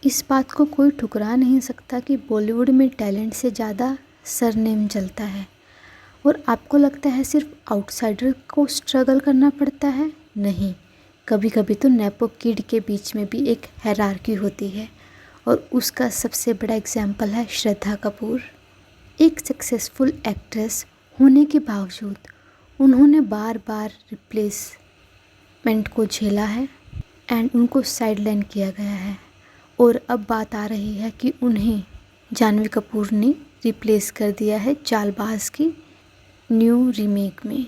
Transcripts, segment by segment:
इस बात को कोई ठुकरा नहीं सकता कि बॉलीवुड में टैलेंट से ज़्यादा सरनेम चलता है। और आपको लगता है सिर्फ आउटसाइडर को स्ट्रगल करना पड़ता है? नहीं, कभी कभी तो नेपो किड के बीच में भी एक हायरार्की होती है, और उसका सबसे बड़ा एग्जाम्पल है श्रद्धा कपूर। एक सक्सेसफुल एक्ट्रेस होने के बावजूद उन्होंने बार बार रिप्लेसमेंट को झेला है एंड उनको साइडलाइन किया गया है। और अब बात आ रही है कि उन्हें जानवी कपूर ने रिप्लेस कर दिया है चालबाज की न्यू रीमेक में।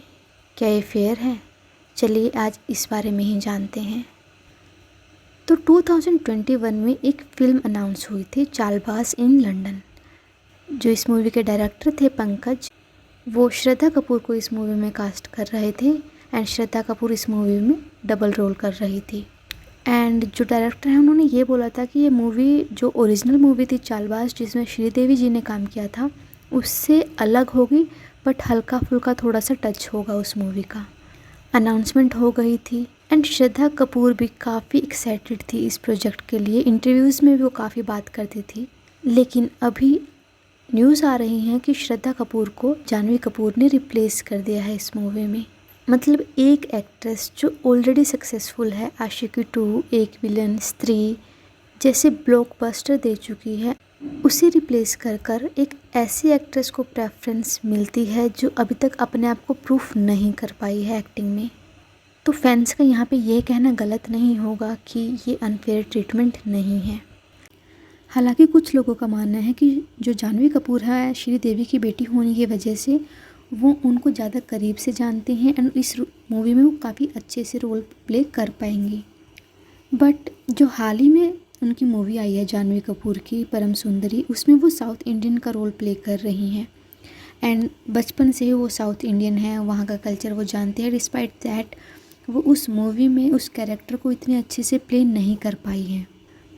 क्या ये फेयर है? चलिए आज इस बारे में ही जानते हैं। तो 2021 में एक फिल्म अनाउंस हुई थी, चालबाज इन लंदन। जो इस मूवी के डायरेक्टर थे पंकज, वो श्रद्धा कपूर को इस मूवी में कास्ट कर रहे थे एंड श्रद्धा कपूर इस मूवी में डबल रोल कर रही थी। एंड जो डायरेक्टर हैं उन्होंने ये बोला था कि ये मूवी जो ओरिजिनल मूवी थी चालबाज, जिसमें श्रीदेवी जी ने काम किया था, उससे अलग होगी, बट हल्का फुल्का थोड़ा सा टच होगा उस मूवी का। अनाउंसमेंट हो गई थी एंड श्रद्धा कपूर भी काफ़ी एक्साइटेड थी इस प्रोजेक्ट के लिए। इंटरव्यूज़ में भी वो काफ़ी बात करती थी। लेकिन अभी न्यूज़ आ रही हैं कि श्रद्धा कपूर को जानवी कपूर ने रिप्लेस कर दिया है इस मूवी में। मतलब एक एक्ट्रेस जो ऑलरेडी सक्सेसफुल है, आशिकी 2, एक विलन, स्त्री जैसे ब्लॉकबस्टर दे चुकी है, उसे रिप्लेस कर कर एक ऐसी एक्ट्रेस को प्रेफरेंस मिलती है जो अभी तक अपने आप को प्रूफ नहीं कर पाई है एक्टिंग में। तो फैंस का यहाँ पे ये कहना गलत नहीं होगा कि ये अनफेयर ट्रीटमेंट नहीं है। हालांकि कुछ लोगों का मानना है कि जो जानवी कपूर है, श्रीदेवी की बेटी होने की वजह से वो उनको ज़्यादा करीब से जानते हैं एंड इस मूवी में वो काफ़ी अच्छे से रोल प्ले कर पाएंगी। बट जो हाल ही में उनकी मूवी आई है जानवी कपूर की परम सुंदरी, उसमें वो साउथ इंडियन का रोल प्ले कर रही हैं एंड बचपन से ही वो साउथ इंडियन है, वहाँ का कल्चर वो जानते हैं। डिस्पाइट दैट वो उस मूवी में उस कैरेक्टर को इतने अच्छे से प्ले नहीं कर पाई हैं।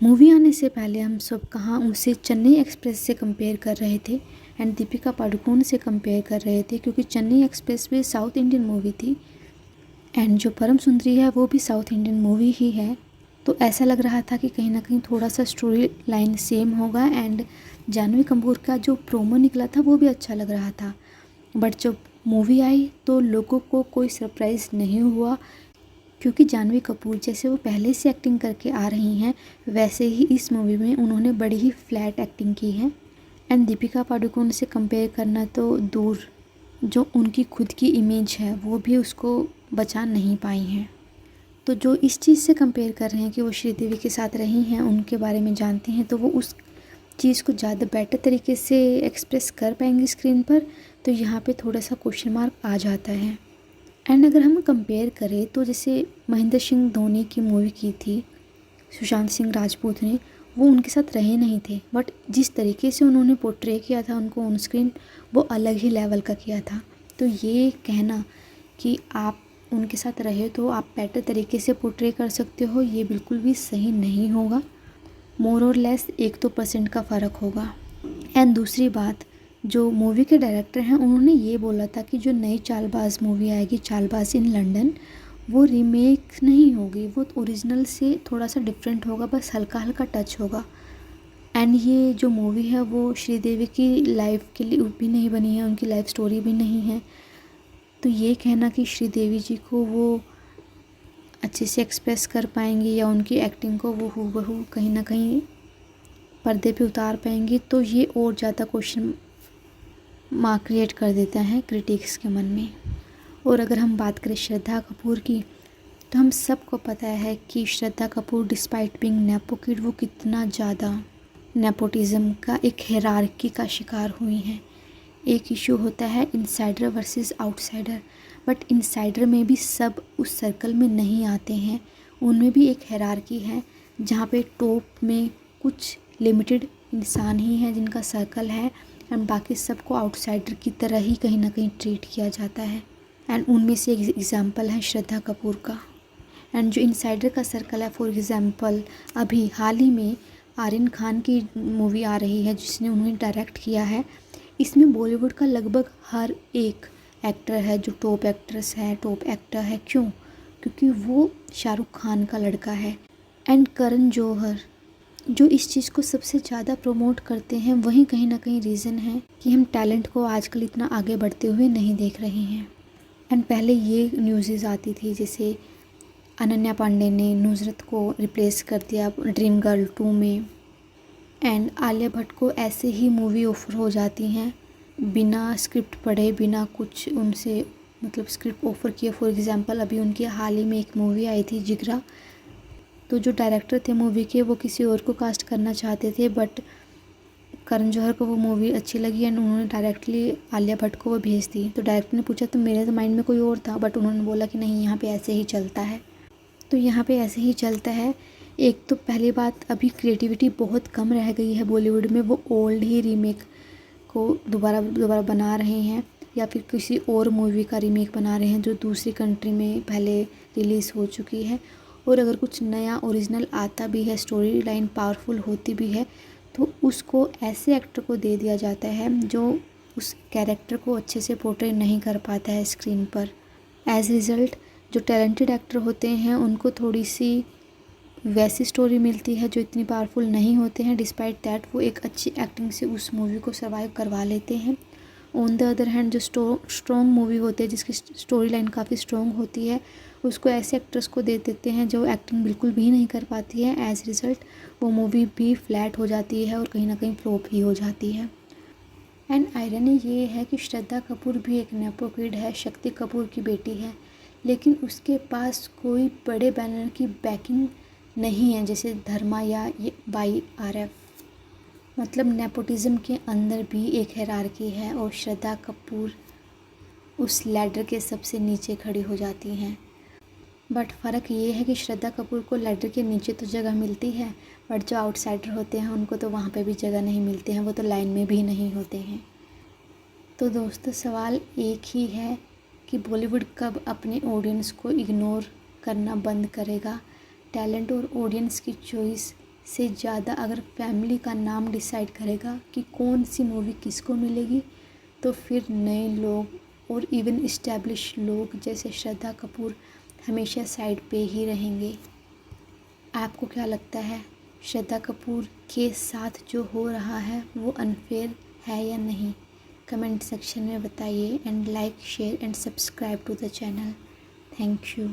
मूवी आने से पहले हम सब कहाँ उसे चेन्नई एक्सप्रेस से कंपेयर कर रहे थे एंड दीपिका पादुकोण से कंपेयर कर रहे थे, क्योंकि चेन्नई एक्सप्रेस भी साउथ इंडियन मूवी थी एंड जो परम सुंदरी है वो भी साउथ इंडियन मूवी ही है। तो ऐसा लग रहा था कि कहीं ना कहीं थोड़ा सा स्टोरी लाइन सेम होगा एंड जानवी कपूर का जो प्रोमो निकला था वो भी अच्छा लग रहा था। बट जब मूवी आई तो लोगों को कोई सरप्राइज़ नहीं हुआ, क्योंकि जानवी कपूर जैसे वो पहले से एक्टिंग करके आ रही हैं वैसे ही इस मूवी में उन्होंने बड़ी ही फ्लैट एक्टिंग की है। एंड दीपिका पादुकोण से कंपेयर करना तो दूर, जो उनकी खुद की इमेज है वो भी उसको बचा नहीं पाई हैं। तो जो इस चीज़ से कंपेयर कर रहे हैं कि वो श्रीदेवी के साथ रही हैं, उनके बारे में जानते हैं, तो वो उस चीज़ को ज़्यादा बेटर तरीके से एक्सप्रेस कर पाएंगे स्क्रीन पर, तो यहाँ पे थोड़ा सा क्वेश्चन मार्क आ जाता है। एंड अगर हम कंपेयर करें तो जैसे महेंद्र सिंह धोनी की मूवी की थी सुशांत सिंह राजपूत ने, वो उनके साथ रहे नहीं थे, बट जिस तरीके से उन्होंने पोर्ट्रे किया था उनको ऑन स्क्रीन, वो अलग ही लेवल का किया था। तो ये कहना कि आप उनके साथ रहे तो आप बेटर तरीके से पोर्ट्रे कर सकते हो, ये बिल्कुल भी सही नहीं होगा। मोर और लेस 1-2% का फ़र्क होगा। एंड दूसरी बात, जो मूवी के डायरेक्टर हैं उन्होंने ये बोला था कि जो नई चालबाज मूवी आएगी, चालबाज इन लंदन, वो रीमेक नहीं होगी, वो ओरिजिनल से थोड़ा सा डिफरेंट होगा, बस हल्का हल्का टच होगा। एंड ये जो मूवी है वो श्रीदेवी की लाइफ के लिए भी नहीं बनी है, उनकी लाइफ स्टोरी भी नहीं है। तो ये कहना कि श्रीदेवी जी को वो अच्छे से एक्सप्रेस कर पाएंगी या उनकी एक्टिंग को वो हूबहू कहीं ना कहीं पर्दे पे उतार पाएंगी, तो ये और ज़्यादा क्वेश्चन मार्क क्रिएट कर देता है क्रिटिक्स के मन में। और अगर हम बात करें श्रद्धा कपूर की, तो हम सबको पता है कि Shraddha Kapoor despite being nepo kid वो कितना ज़्यादा नेपोटिज़म का एक हायरार्की का शिकार हुई हैं। एक इशू होता है insider versus outsider, but insider में भी सब उस सर्कल में नहीं आते हैं, उनमें भी एक हायरार्की है जहाँ पे टॉप में कुछ लिमिटेड इंसान ही हैं जिनका सर्कल है एंड बाकी सबको आउटसाइडर की तरह ही कहीं ना कहीं ट्रीट किया जाता है। एंड उनमें से एक एग्ज़ाम्पल है श्रद्धा कपूर का। एंड जो इनसाइडर का सर्कल है, फॉर एग्ज़ाम्पल अभी हाल ही में आर्यन खान की मूवी आ रही है जिसने उन्होंने डायरेक्ट किया है, इसमें बॉलीवुड का लगभग हर एक एक्टर है जो टॉप एक्ट्रेस है, टॉप एक्टर है। क्यों? क्योंकि वो शाहरुख खान का लड़का है। एंड करण जौहर जो इस चीज़ को सबसे ज़्यादा प्रमोट करते हैं वही कहीं ना कहीं रीज़न है कि हम टैलेंट को आजकल इतना आगे बढ़ते हुए नहीं देख रहे हैं। एंड पहले ये न्यूज़ आती थी, जैसे अनन्या पांडे ने नुसरत को रिप्लेस कर दिया ड्रीम गर्ल 2 में। एंड आलिया भट्ट को ऐसे ही मूवी ऑफर हो जाती हैं बिना स्क्रिप्ट पढ़े, बिना कुछ उनसे मतलब स्क्रिप्ट ऑफर किए। फॉर एग्ज़ाम्पल अभी उनकी हाल ही में एक मूवी आई थी जिगरा, तो जो डायरेक्टर थे मूवी के वो किसी और को कास्ट करना चाहते थे, बट करण जौहर को वो मूवी अच्छी लगी एंड उन्होंने डायरेक्टली आलिया भट्ट को वो भेज दी। तो डायरेक्टर ने पूछा तो मेरे तो माइंड में कोई और था, बट उन्होंने बोला कि नहीं, यहाँ पे ऐसे ही चलता है। तो यहाँ पे ऐसे ही चलता है। एक तो पहली बात, अभी क्रिएटिविटी बहुत कम रह गई है बॉलीवुड में, वो ओल्ड ही रीमेक को दोबारा बना रहे हैं या फिर किसी और मूवी का रीमेक बना रहे हैं जो दूसरी कंट्री में पहले रिलीज़ हो चुकी है। और अगर कुछ नया ओरिजिनल आता भी है, स्टोरी लाइन पावरफुल होती भी है, तो उसको ऐसे एक्टर को दे दिया जाता है जो उस कैरेक्टर को अच्छे से पोर्ट्रे नहीं कर पाता है स्क्रीन पर। एज रिज़ल्ट जो टैलेंटेड एक्टर होते हैं उनको थोड़ी सी वैसी स्टोरी मिलती है जो इतनी पावरफुल नहीं होते हैं। डिस्पाइट दैट वो एक अच्छी एक्टिंग से उस मूवी को सर्वाइव करवा लेते हैं। ऑन द अदर हैंड जो स्ट्रॉन्ग मूवी होती है, जिसकी स्टोरी लाइन काफ़ी स्ट्रॉन्ग होती है, उसको ऐसे एक्टर्स को दे देते हैं जो एक्टिंग बिल्कुल भी नहीं कर पाती है। एज रिज़ल्ट वो मूवी भी फ्लैट हो जाती है और कहीं ना कहीं फ्लॉप ही हो जाती है। एंड आयरनी ये है कि श्रद्धा कपूर भी एक नेपो किड है, शक्ति कपूर की बेटी है, लेकिन उसके पास कोई बड़े बैनर की बैकिंग नहीं है जैसे धर्मा या ये YRF। मतलब नेपोटिज़म के अंदर भी एक हायरार्की है और श्रद्धा कपूर उस लैडर के सबसे नीचे खड़ी हो जाती हैं। बट फ़र्क ये है कि श्रद्धा कपूर को लैडर के नीचे तो जगह मिलती है, बट जो आउटसाइडर होते हैं उनको तो वहाँ पे भी जगह नहीं मिलती है, वो तो लाइन में भी नहीं होते हैं। तो दोस्तों सवाल एक ही है कि बॉलीवुड कब अपने ऑडियंस को इग्नोर करना बंद करेगा। टैलेंट और ऑडियंस की चॉइस से ज़्यादा अगर फैमिली का नाम डिसाइड करेगा कि कौन सी मूवी किसको मिलेगी, तो फिर नए लोग और इवन इस्टेब्लिश लोग जैसे श्रद्धा कपूर हमेशा साइड पे ही रहेंगे। आपको क्या लगता है, श्रद्धा कपूर के साथ जो हो रहा है वो अनफेयर है या नहीं? कमेंट सेक्शन में बताइए and like, share and subscribe to the channel. Thank you.